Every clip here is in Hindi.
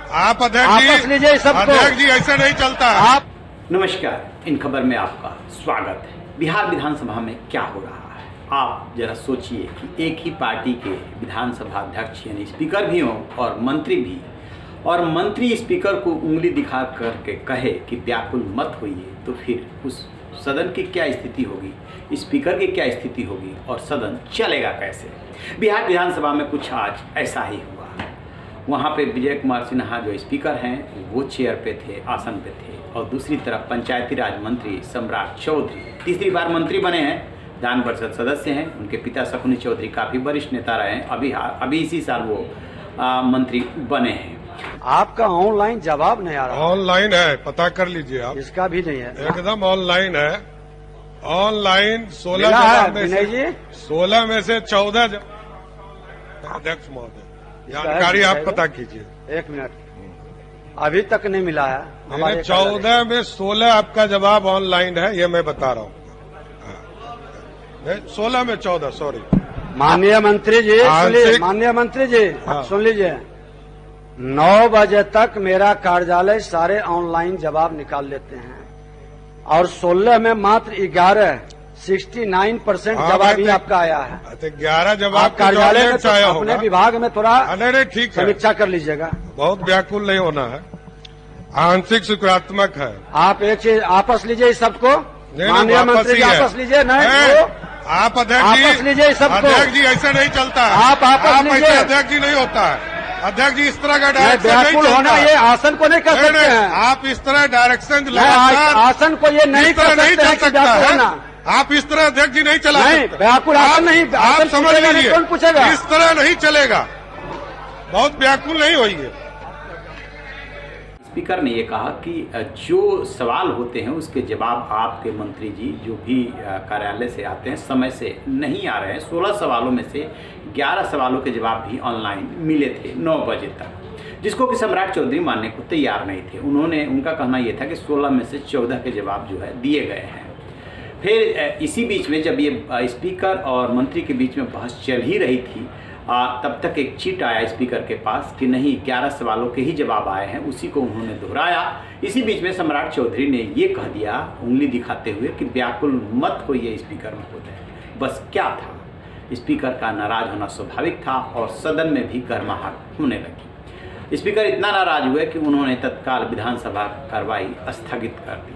आप अध्यक्ष जी, अध्यक्ष जी ऐसा नहीं चलता है। आप नमस्कार, इन खबर में आपका स्वागत है। बिहार विधानसभा में क्या हो रहा है, आप जरा सोचिए कि एक ही पार्टी के विधानसभा अध्यक्ष यानी स्पीकर भी हों और मंत्री भी, और मंत्री स्पीकर को उंगली दिखा करके कहे कि व्याकुल मत होइए, तो फिर उस सदन की क्या स्थिति होगी, स्पीकर की क्या स्थिति होगी और सदन चलेगा कैसे। बिहार विधानसभा में कुछ आज ऐसा ही हुआ। वहाँ पे विजय कुमार सिन्हा जो स्पीकर हैं वो चेयर पे थे, आसन पे थे, और दूसरी तरफ पंचायती राज मंत्री सम्राट चौधरी तीसरी बार मंत्री बने हैं, विधान परिषद सदस्य हैं। उनके पिता शकुनी चौधरी काफ़ी वरिष्ठ नेता रहे हैं, अभी इसी साल वो मंत्री बने हैं। आपका ऑनलाइन जवाब नहीं आ रहा। ऑनलाइन है, पता कर लीजिए आप। इसका भी नहीं है, एकदम ऑनलाइन है। ऑनलाइन 16 में से 14 अध्यक्ष महोदय जानकारी आप पता कीजिए। 1 मिनट, अभी तक नहीं मिला है हमारे। 14 में 16 आपका जवाब ऑनलाइन है, ये मैं बता रहा हूँ। 16 में 14, सॉरी। माननीय मंत्री जी, माननीय मंत्री जी सुन लीजिए, 9 बजे तक मेरा कार्यालय सारे ऑनलाइन जवाब निकाल लेते हैं, और 16 में मात्र 69% जवाब ही आपका आया है। 11 जवाब कार्यालय में तो अपने विभाग में थोड़ा ठीक समीक्षा कर लीजिएगा। बहुत व्याकुल नहीं होना है, आंशिक सकारात्मक है। आप एक चीज आपस लीजिए इस सबको, माननीय मंत्री जी आपस लीजिए। नहीं, आप अध्यक्ष जी, लीजिए सबको। अध्यक्ष जी ऐसा नहीं चलता है। आप आपस लीजिए। अध्यक्ष जी नहीं होता है। अध्यक्ष जी इस तरह का डायरेक्शन नहीं व्याकुल होना, ये आसन को नहीं कर सकते हैं आप। इस तरह डायरेक्शन आसन को ये नहीं कर सकते हैं। आप इस तरह अध्यक्ष जी नहीं चला सकते। व्याकुल आसन नहीं, आप समझ लीजिए, कौन पूछेगा? इस तरह नहीं चलेगा, बहुत व्याकुल नहीं होइए। स्पीकर ने ये कहा कि जो सवाल होते हैं उसके जवाब आपके मंत्री जी जो भी कार्यालय से आते हैं समय से नहीं आ रहे हैं। 16 सवालों में से 11 सवालों के जवाब भी ऑनलाइन मिले थे 9 बजे तक, जिसको कि सम्राट चौधरी मानने को तैयार नहीं थे। उनका कहना यह था कि 16 में से 14 के जवाब जो है दिए गए हैं। फिर इसी बीच में जब ये स्पीकर और मंत्री के बीच में बहस चल ही रही थी, तब तक एक चिट आया स्पीकर के पास कि नहीं, 11 सवालों के ही जवाब आए हैं, उसी को उन्होंने दोहराया। इसी बीच में सम्राट चौधरी ने ये कह दिया उंगली दिखाते हुए कि व्याकुल मत होइए स्पीकर महोदय। बस क्या था, स्पीकर का नाराज होना स्वाभाविक था और सदन में भी गर्माहट होने लगी। स्पीकर इतना नाराज हुए कि उन्होंने तत्काल विधानसभा कार्रवाई स्थगित कर दी।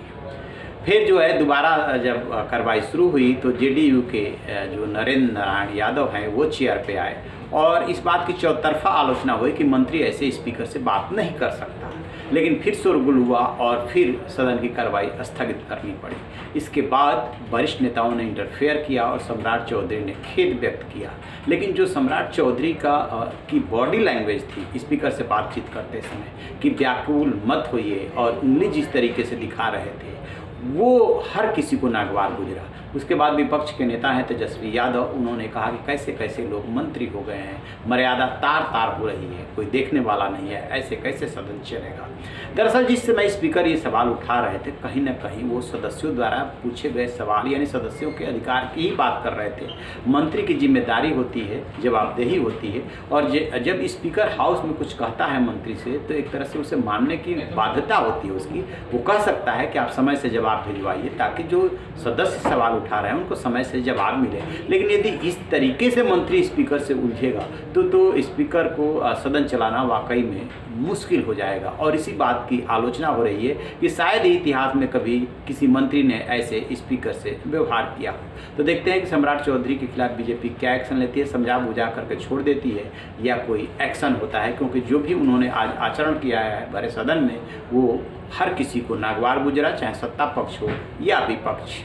फिर जो है दोबारा जब कार्रवाई शुरू हुई तो जेडीयू के जो नरेंद्र नारायण यादव हैं वो चेयर पे आए और इस बात की चौतरफा आलोचना हुई कि मंत्री ऐसे स्पीकर से बात नहीं कर सकता। लेकिन फिर शोरगुल हुआ और फिर सदन की कार्रवाई स्थगित करनी पड़ी। इसके बाद वरिष्ठ नेताओं ने इंटरफेयर किया और सम्राट चौधरी ने खेद व्यक्त किया। लेकिन जो सम्राट चौधरी की बॉडी लैंग्वेज थी स्पीकर से बातचीत करते समय कि व्याकुल मत होइए और उंगली जिस तरीके से दिखा रहे थे वो हर किसी को नागवार गुजरा। उसके बाद विपक्ष के नेता हैं तेजस्वी यादव, उन्होंने कहा कि कैसे कैसे लोग मंत्री हो गए हैं, मर्यादा तार तार हो रही है, कोई देखने वाला नहीं है, ऐसे कैसे सदन चलेगा। दरअसल जिस समय स्पीकर ये सवाल उठा रहे थे, कहीं ना कहीं वो सदस्यों द्वारा पूछे गए सवाल यानी सदस्यों के अधिकार की ही बात कर रहे थे। मंत्री की जिम्मेदारी होती है, जवाबदेही होती है, और जब स्पीकर हाउस में कुछ कहता है मंत्री से तो एक तरह से उसे मानने की बाध्यता होती है उसकी। वो कह सकता है कि आप समय से जवाब भिजवाइए ताकि जो सदस्य सवाल उठा रहे हैं उनको समय से जवाब मिले। लेकिन यदि इस तरीके से मंत्री स्पीकर से उलझेगा तो स्पीकर को सदन चलाना वाकई में मुश्किल हो जाएगा। और इसी बात की आलोचना हो रही है कि शायद ही इतिहास में कभी किसी मंत्री ने ऐसे स्पीकर से व्यवहार किया। तो देखते हैं कि सम्राट चौधरी के खिलाफ बीजेपी क्या एक्शन लेती है, समझा बुझा करके छोड़ देती है या कोई एक्शन होता है, क्योंकि जो भी उन्होंने आज आचरण किया है भरे सदन में वो हर किसी को नागवार गुजरा, चाहे सत्ता पक्ष हो या विपक्ष।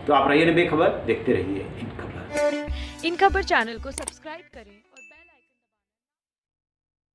तो आप रहिए बेखबर, देखते रहिए इन खबर। इन खबर चैनल को सब्सक्राइब करें।